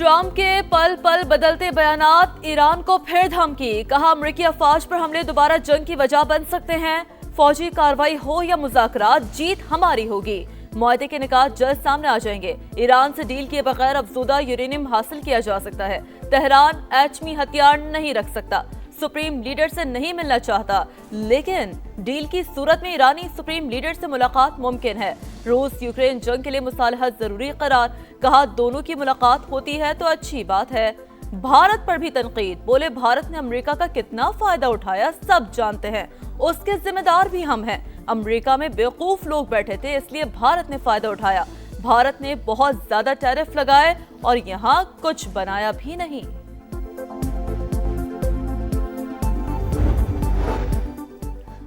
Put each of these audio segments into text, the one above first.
Trump के पल पल बदलते बयानात, ईरान को फिर धमकी, कहा अमेरिकी अफवाज पर हमले दोबारा जंग की वजह बन सकते हैं। फौजी कार्रवाई हो या मुज़ाकरात, जीत हमारी होगी। मुआहदे के निकात जल्द सामने आ जाएंगे। ईरान से डील किए बगैर अफजूदा यूरेनियम हासिल किया जा सकता है। तेहरान एटमी हथियार नहीं रख सकता। सुप्रीम लीडर से नहीं मिलना चाहता, लेकिन डील की सूरत में ईरानी सुप्रीम लीडर से मुलाकात मुमकिन है। रूस यूक्रेन जंग के लिए मुसालहत जरूरी करार, कहा दोनों की मुलाकात होती है तो अच्छी बात है। भारत पर भी तनकीद, बोले भारत ने अमेरिका का कितना फायदा उठाया सब जानते हैं, उसके जिम्मेदार भी हम हैं। अमेरिका में बेवकूफ लोग बैठे थे, इसलिए भारत ने फायदा उठाया। भारत ने बहुत ज्यादा टैरिफ लगाए और यहाँ कुछ बनाया भी नहीं।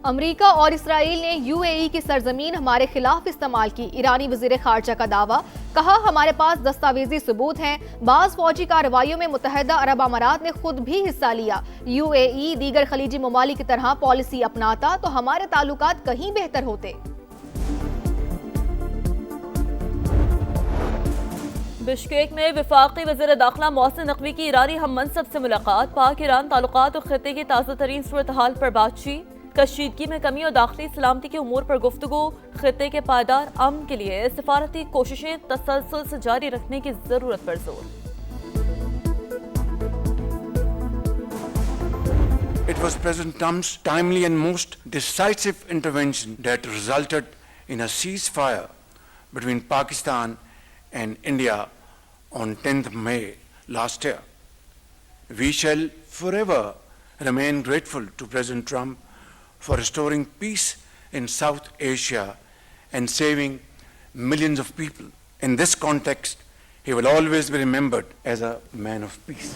अमेरिका और इसराइल ने यूएई की सरजमीन हमारे खिलाफ इस्तेमाल की, ईरानी वजीर खारजा का दावा, कहा हमारे पास दस्तावेजी सबूत हैं। बाज फौजी कार्रवाइयों में मुत्तहदा अरब अमारात ने खुद भी हिस्सा लिया। यूएई दीगर खलीजी ममालिक की तरह पॉलिसी अपनाता तो हमारे ताल्लुकात कहीं बेहतर होते। बिश्केक में वफाकी वज़ीर दाखिला मोहसिन नकवी की ईरानी हम मनसब से मुलाकात, पाक ईरान ताल्लुकात और खित्ते की ताज़ा तरीन सूरत हाल पर बातचीत, कशीदगी में कमी और दाखिली सलामती के उमूर पर गुफ्तगू, खित्ते के पायदार अमन के लिए सिफारती कोशिशें तसलसल से जारी रखने की जरूरत पर जोर। It was President Trump's timely and most decisive intervention that resulted in a ceasefire between Pakistan and India on 10th May last year. We shall forever remain grateful to President Trump for restoring peace in South Asia and saving millions of people. In this context, he will always be remembered as a man of peace.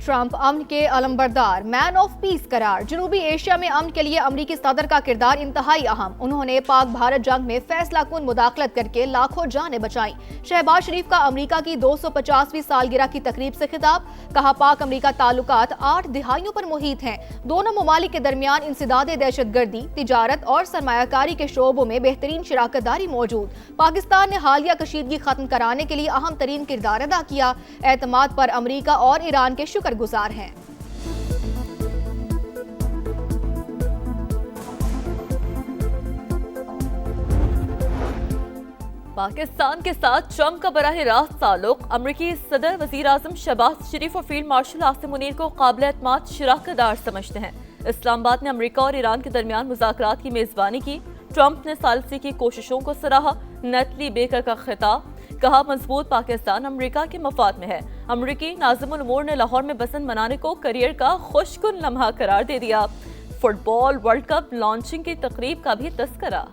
Trump अमन के अलमबरदार, man of peace करार। जनूबी Asia में अमन के लिए अमरीकी सदर का किरदार इंतहाई अहम। उन्होंने पाक भारत जंग में फैसला कुन मुदाखलत करके लाखों जानें बचाई। शहबाज शरीफ का अमरीका की 250वीं सालगिरह की तकरीब से खिताब, कहा पाक अमरीका ताल्लुकात 8 दिहाइयों पर मुहित हैं। दोनों ममालिक के दरमियान इंसदादे दहशतगर्दी, तिजारत और सरमायाकारी के शोबों में बेहतरीन शराकतदारी मौजूद। पाकिस्तान ने हालिया कशीदगी खत्म कराने के लिए अहम तरीन किरदार अदा किया। एतमाद पर अमरीका और ईरान के शुक्र गुजार हैं। पाकिस्तान के साथ ट्रंप का बराह रास्त ताल्लुक, अमरीकी सदर वजीर आजम शहबाज शरीफ और फील्ड मार्शल आसिम मुनीर को काबिल एतमाद शराकतदार समझते हैं। इस्लामाबाद ने अमरीका और ईरान के दरमियान मुज़ाकरात की मेजबानी की। ट्रंप ने सालसी की कोशिशों को सराहा। नेतली बेकर का खिताब, कहा मजबूत पाकिस्तान अमेरिका के मफाद में है। अमरीकी नाज़िमुल उमूर ने लाहौर में बसंत मनाने को करियर का खुशकुन लम्हा करार दे दिया। फुटबॉल वर्ल्ड कप लॉन्चिंग की तकरीब का भी तस्करा।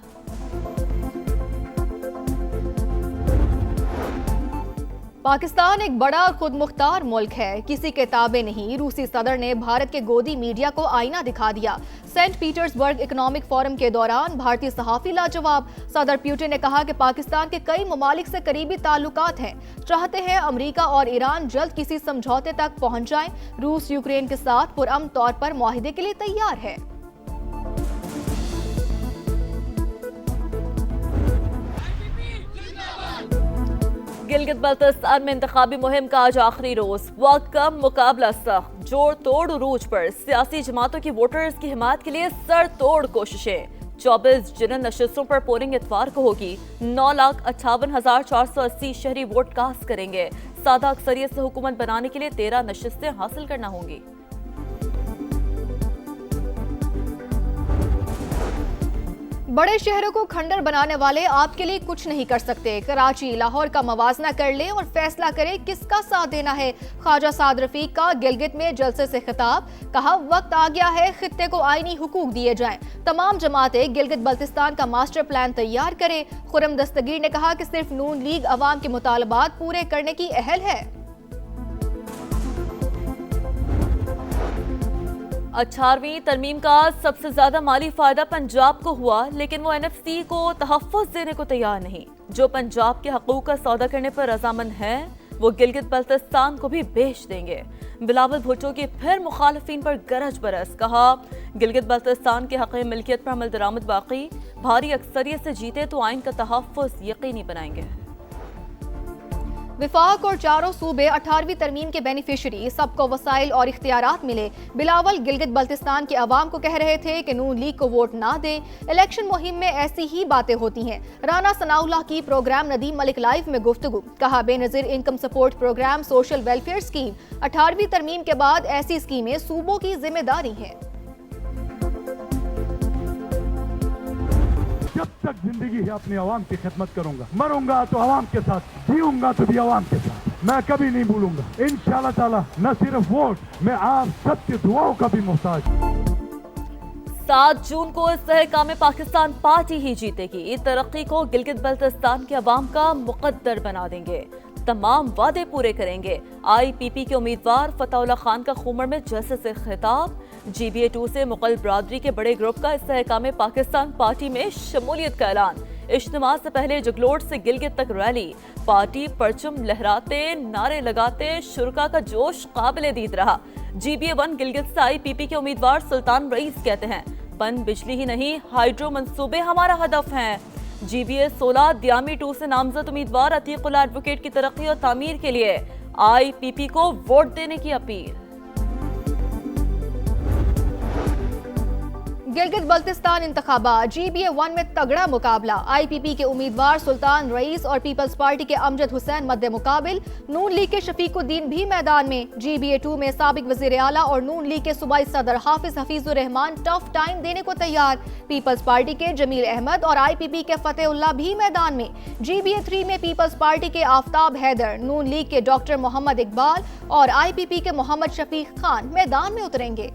पाकिस्तान एक बड़ा खुद मुख्तार मुल्क है, किसी के ताबे नहीं। रूसी सदर ने भारत के गोदी मीडिया को आईना दिखा दिया। सेंट पीटर्सबर्ग इकोनॉमिक फोरम के दौरान भारतीय सहाफी लाजवाब। सदर पुतिन ने कहा कि पाकिस्तान के कई ममालिक से करीबी ताल्लुकात हैं, चाहते हैं अमेरिका और ईरान जल्द किसी समझौते तक पहुंच जाएं। रूस यूक्रेन के साथ पुरअमन तौर पर मुआहिदे के लिए तैयार है। गिलगित बल्तिस्तान में इंतखाबी मुहिम का आज आखिरी रोज, वक्त कम, मुकाबला सख्त, जोड़ तोड़ उरूज पर। सियासी जमातों की वोटर्स की हिमायत के लिए सर तोड़ कोशिशें। 24 जनरल नशस्तों पर पोलिंग इतवार को होगी। 9,58,480 शहरी वोट कास्ट करेंगे। सादा अक्सरियत से हुकूमत बनाने के लिए 13 नशस्तें हासिल करना होंगी। बड़े शहरों को खंडर बनाने वाले आपके लिए कुछ नहीं कर सकते। कराची लाहौर का मवाजना कर ले और फैसला करे किसका साथ देना है। ख्वाजा साद रफीक का गिलगित में जलसे से खिताब, कहा वक्त आ गया है खित्ते को आईनी हुकूक दिए जाएं। तमाम जमातें गिलगित बल्तिस्तान का मास्टर प्लान तैयार करें। खुरम दस्तगीर ने कहा कि सिर्फ नून लीग अवाम के मुतालबात पूरे करने की अहल है। 18वीं तरमीम का सबसे ज्यादा माली फायदा पंजाब को हुआ, लेकिन वो एनएफसी को तहफ़्फ़ुज़ देने को तैयार नहीं। जो पंजाब के हकूक़ का सौदा करने पर रजामंद हैं, वो गिलगित बल्तिस्तान को भी बेच देंगे। बिलावल भुट्टो की फिर मुखालिफिन पर गरज बरस, कहा गिलगित बल्तिस्तान के हक़ मिल्कियत पर अमल दरामद बाकी, भारी अक्सरियत से जीते तो आइन का तहफ़्फ़ुज़ यकीनी बनाएंगे। विफाक और चारों सूबे 18वीं तरमीम के बेनिफिशरी, सबको वसाइल और इख्तियारात मिले। बिलावल गिलगित बल्तिस्तान के अवाम को कह रहे थे कि नून लीग को वोट ना दें। इलेक्शन मुहिम में ऐसी ही बातें होती हैं। राना सनाउल्लाह की प्रोग्राम नदीम मलिक लाइव में गुफ्तगू, कहा Benazir income support programme social welfare scheme 18वीं तरमीम के बाद ऐसी स्कीमें सूबों की जिम्मेदारी है। जब तक जिंदगी है अपनी आवाम की खिदमत करूंगा, मरूंगा तो आवाम के साथ, जीऊंगा तो भी आवाम के साथ। मैं कभी नहीं भूलूंगा इंशाअल्लाह ताला, न सिर्फ वोट, मैं आप सबकी दुआओं का भी मोहताज। 7 जून को इस्तेहकाम पाकिस्तान पार्टी ही जीतेगी। तरक्की को गिलगित बल्तिस्तान के अवाम का मुकद्दर बना देंगे, तमाम वादे पूरे करेंगे। IPP के उम्मीदवार फतहुल्लाह खान का खूमर में जैसे से खिताब। GBA2 से मुगल बरादरी के बड़े ग्रुप का इस्तेहकाम पाकिस्तान पार्टी में शमूलियत का ऐलान। इज्तिमा से पहले जगलोट से गिलगित तक रैली, पार्टी परचम लहराते नारे लगाते शुरका का जोश काबिले दीद रहा। GBA1 गिलगित से IPP के उम्मीदवार सुल्तान रईस कहते हैं, पन बिजली ही नहीं हाइड्रो मंसूबे हमारा हदफ हैं। GBA16 दियामी 2 से नामजद उम्मीदवार अतीकुल्लाह एडवोकेट की तरक्की और तामीर के लिए IPP को वोट देने की अपील। गिलगित बल्तिस्तान इंतखाबात, GBA1 में तगड़ा मुकाबला। IPP के उम्मीदवार सुल्तान रईस और पीपल्स पार्टी के अमजद हुसैन मद्दे मुकाबिल। नून लीग के शफीकुद्दीन भी मैदान में। GBA2 में साबिक वजीर आला और नून लीग के सूबाई सदर हाफिज हफीजुर रहमान टफ टाइम देने को तैयार। पीपल्स पार्टी के जमील अहमद और IPP के फतेहुल्लाह भी मैदान में। GBA3 में पीपल्स पार्टी के आफ्ताब हैदर, नून लीग के डॉक्टर मोहम्मद इकबाल और IPP के मोहम्मद शफीक खान मैदान में उतरेंगे।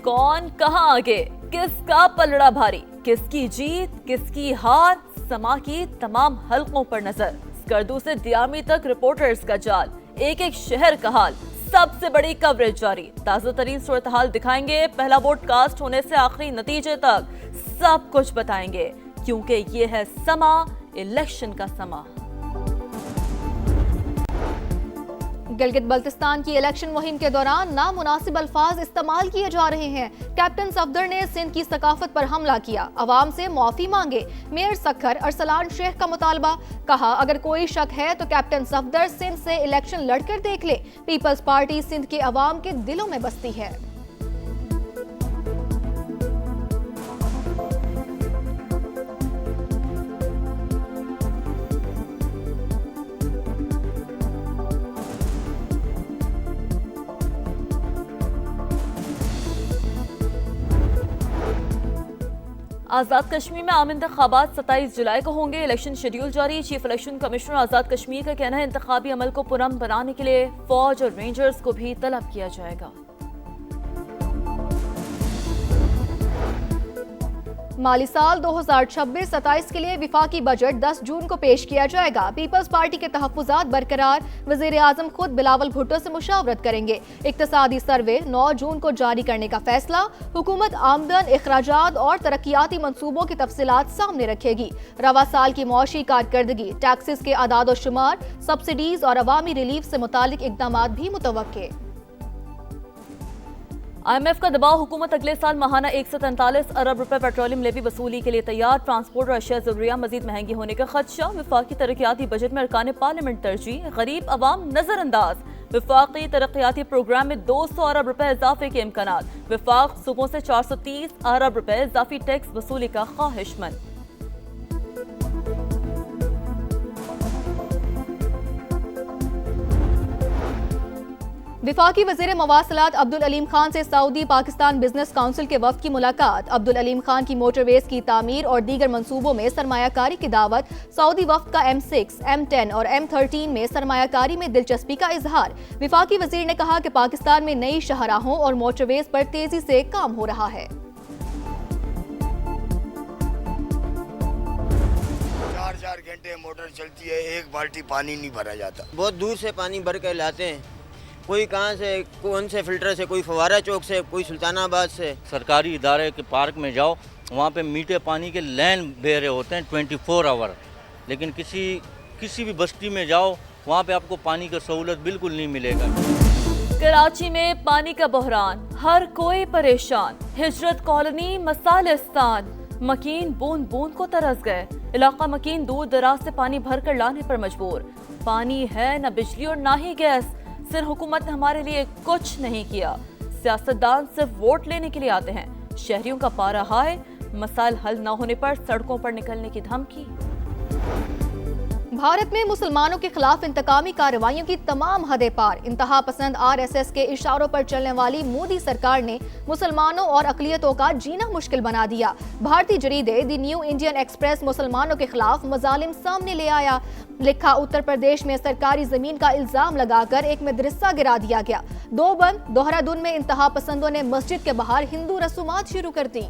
कौन कहां आगे, किसका पलड़ा भारी, किसकी जीत किसकी हार, समा की तमाम हलकों पर नजर। स्कर्दू से दियामी तक रिपोर्टर्स का जाल, एक एक शहर का हाल, सबसे बड़ी कवरेज जारी। ताजा तरीन सूरत हाल दिखाएंगे, पहला वोट कास्ट होने से आखिरी नतीजे तक सब कुछ बताएंगे, क्योंकि ये है समा, इलेक्शन का समा। गिलगित बल्तिस्तान की इलेक्शन मुहिम के दौरान नामुनासिब अल्फाज इस्तेमाल किए जा रहे हैं। कैप्टन सफदर ने सिंध की सकाफत पर हमला किया, अवाम से माफी मांगे। मेयर सखर अरसलान शेख का मुतालबा, कहा अगर कोई शक है तो कैप्टन सफदर सिंध से इलेक्शन लड़कर देख ले। पीपल्स पार्टी सिंध के अवाम के दिलों में बसती है। आजाद कश्मीर में आम इंतखाबात 27 जुलाई को होंगे। इलेक्शन शेड्यूल जारी। चीफ इलेक्शन कमिश्नर आजाद कश्मीर का कहना है इंतखाबी अमल को पुरअमन बनाने के लिए फौज और रेंजर्स को भी तलब किया जाएगा। माली साल 2026-27 के लिए विफाकी बजट 10 जून को पेश किया जाएगा। पीपल्स पार्टी के तहफ्फुजात बरकरार। वजीर आजम खुद बिलावल भुट्टो से मुशावरत करेंगे। इक्तसादी सर्वे 9 जून को जारी करने का फैसला। हुकूमत आमदन, इखराजात और तरक्याती मंसूबों की तफसीलात सामने रखेगी। रवा साल की मौशी कारकर्दगी, टैक्सेस के आदाद और शुमार, सब्सिडीज और अवामी रिलीफ से मुतालिक इकदामात भी मुतवक्के। IMF का दबाव, हुकूमत अगले साल माहाना 143 अरब रुपए पेट्रोलियम लेवी वसूली के लिए तैयार। ट्रांसपोर्ट और अशिया ज़रूरिया मजीद महंगी होने का खदशा। विफाकी तरक्याती बजट में अरकान पार्लियामेंट तरजीह, गरीब अवाम नजरअंदाज। विफाकी तरक्याती प्रोग्राम में 200 अरब रुपए इजाफे के इम्कानात। विफाक सूबों से 430 अरब रुपए इजाफी टैक्स वसूली का ख्वाहिशमंद। विफाकी वज़ीर मवासलात अब्दुल अलीम खान से सऊदी पाकिस्तान बिजनेस काउंसिल के वफ्द की मुलाकात। अब्दुल अलीम खान की मोटरवेज की तामीर और दीगर मंसूबों में सरमायाकारी की दावत। सऊदी वफ्द का M6, M10 और M13 में सरमायाकारी में दिलचस्पी का इजहार। विफाकी वज़ीर ने कहा कि पाकिस्तान में नई शाहराहों और मोटरवेज पर तेजी से काम हो रहा है। 4 घंटे मोटर चलती है, एक बाल्टी पानी नहीं भरा जाता। बहुत दूर से पानी भर के लाते हैं, कोई कहाँ से, कौन से फिल्टर से, कोई फवारा चौक से, कोई सुल्तानाबाद से। सरकारी इदारे के पार्क में जाओ, वहाँ पे मीठे पानी के लैन बह रहे होते हैं 24 आवर, लेकिन किसी भी बस्ती में जाओ वहाँ पे आपको पानी की सहूलत बिल्कुल नहीं मिलेगा। कराची में पानी का बहरान, हर कोई परेशान। हिजरत कॉलोनी, मसालिस्तान, मकीन बूंद बूंद को तरस गए। इलाका मकीन दूर दराज से पानी भरकर लाने पर मजबूर। पानी है न बिजली और ना ही गैस। सिर्फ हुकूमत ने हमारे लिए कुछ नहीं किया। सियासतदान सिर्फ वोट लेने के लिए आते हैं। शहरियों का पारा हाय, मसाइल हल न होने पर सड़कों पर निकलने की धमकी। भारत में मुसलमानों के खिलाफ इंतकामी कार्रवाइयों की तमाम हदें पार। इंतहा पसंद RSS के इशारों पर चलने वाली मोदी सरकार ने मुसलमानों और अकलियतों का जीना मुश्किल बना दिया। भारतीय जरीदे द न्यू इंडियन एक्सप्रेस मुसलमानों के खिलाफ मजालिम सामने ले आया। लिखा, उत्तर प्रदेश में सरकारी जमीन का इल्जाम लगाकर एक मदरसा गिरा दिया गया। दो बंद। देहरादून में इंतहा पसंदों ने मस्जिद के बाहर हिंदू रसूमात शुरू कर दी।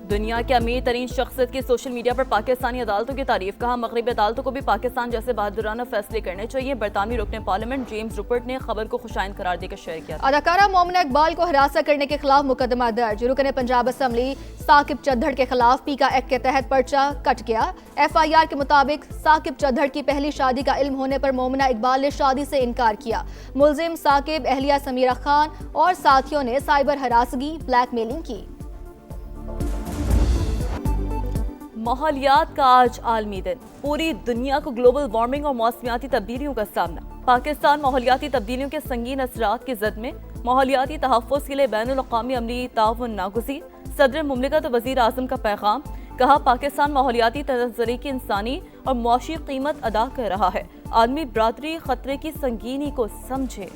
दुनिया के अमीर तरीन शख्सियत की सोशल मीडिया पर पाकिस्तानी अदालतों की तारीफ। कहा, मगरबी अदालतों को भी पाकिस्तान जैसे बहादुराना फैसले करने चाहिए। बरतानवी रुकने पार्लियामेंट जेम्स रुपर्ट ने खबर को खुशाइन करार देकर शेयर किया। अदाकारा मोमिना इकबाल को हिरासत करने के खिलाफ मुकदमा दर्ज। रुकने पंजाब असम्बली साकिब चद्दड़ के खिलाफ पीका एक्ट के तहत पर्चा कट गया। FIR के मुताबिक साकिब चद्दड़ की पहली शादी का इल्म होने पर मोमिना इकबाल ने शादी से इनकार किया। मुलजिम साकिब, एहलिया समीरा खान और साथियों ने साइबर हरासगी, ब्लैकमेलिंग की। माहौलियात का आज आलमी दिन। पूरी दुनिया को ग्लोबल वार्मिंग और मौसमियाती तब्दीलियों का सामना। पाकिस्तान माहौलियाती तब्दीलियों के संगीन असरात की जद में माहौलियाती तहफ़्फ़ुज़ के लिए बैनुल-अक़वामी अमली ताउन नागुज़ीर। सदर मुमलिकत वज़ीर आज़म का पैगाम। कहा, पाकिस्तान माहौलियाती तनज़्ज़ुरी की इंसानी और मुआशी कीमत अदा कर रहा है। आलमी बरादरी खतरे की संगीनी को समझे।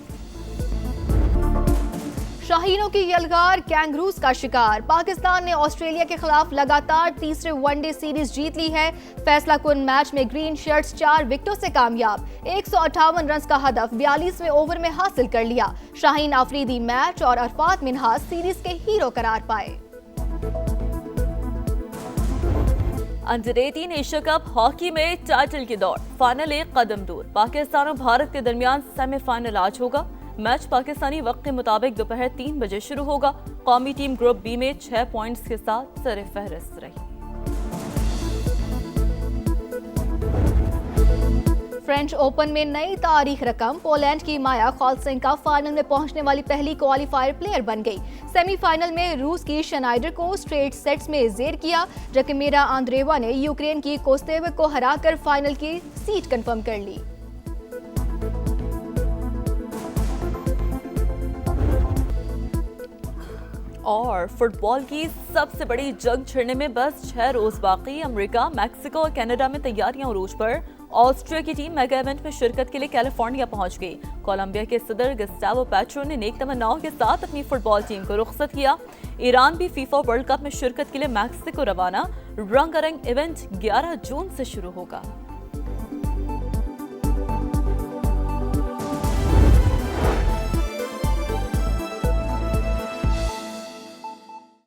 शाहीनों की यलगार कैंगरूज का शिकार। पाकिस्तान ने ऑस्ट्रेलिया के खिलाफ लगातार तीसरे वनडे सीरीज जीत ली है। फैसला कुन मैच में ग्रीन शर्ट्स 4 विकेटों से कामयाब। 158 रन का हदफ 42वें ओवर में हासिल कर लिया। शाहीन आफरीदी मैच और अरफात मिन्हाज सीरीज के हीरो करार पाए। अंडर 18 एशिया कप हॉकी में टाइटल की दौड़। फाइनल एक कदम दूर। पाकिस्तान और भारत के दरमियान सेमीफाइनल आज होगा। मैच पाकिस्तानी वक्त के मुताबिक दोपहर 3 बजे शुरू होगा। कौमी टीम ग्रुप बी में 6 पॉइंट्स के साथ सर-ए-फहरिस्त रही। फ्रेंच ओपन में नई तारीख रकम। पोलैंड की माया खोल्सेंका फाइनल में पहुंचने वाली पहली क्वालिफायर प्लेयर बन गई। सेमीफाइनल में रूस की शनाइडर को स्ट्रेट सेट्स में जेर किया, जबकि मीरा आंद्रेवा ने यूक्रेन की कोस्तेव को हराकर फाइनल की सीट कंफर्म कर ली। और फुटबॉल की सबसे बड़ी जंग छिड़ने में बस 6 रोज बाकी। अमेरिका, मैक्सिको और कनाडा में तैयारियां उरूज पर। ऑस्ट्रिया की टीम मेगा इवेंट में शिरकत के लिए कैलिफोर्निया पहुंच गई। कोलंबिया के सदर गस्टावो पेट्रो ने नेक तमन्नाओं के साथ अपनी फुटबॉल टीम को रुखसत किया। ईरान भी फीफा वर्ल्ड कप में शिरकत के लिए मैक्सिको रवाना। रंगारंग इवेंट 11 जून से शुरू होगा।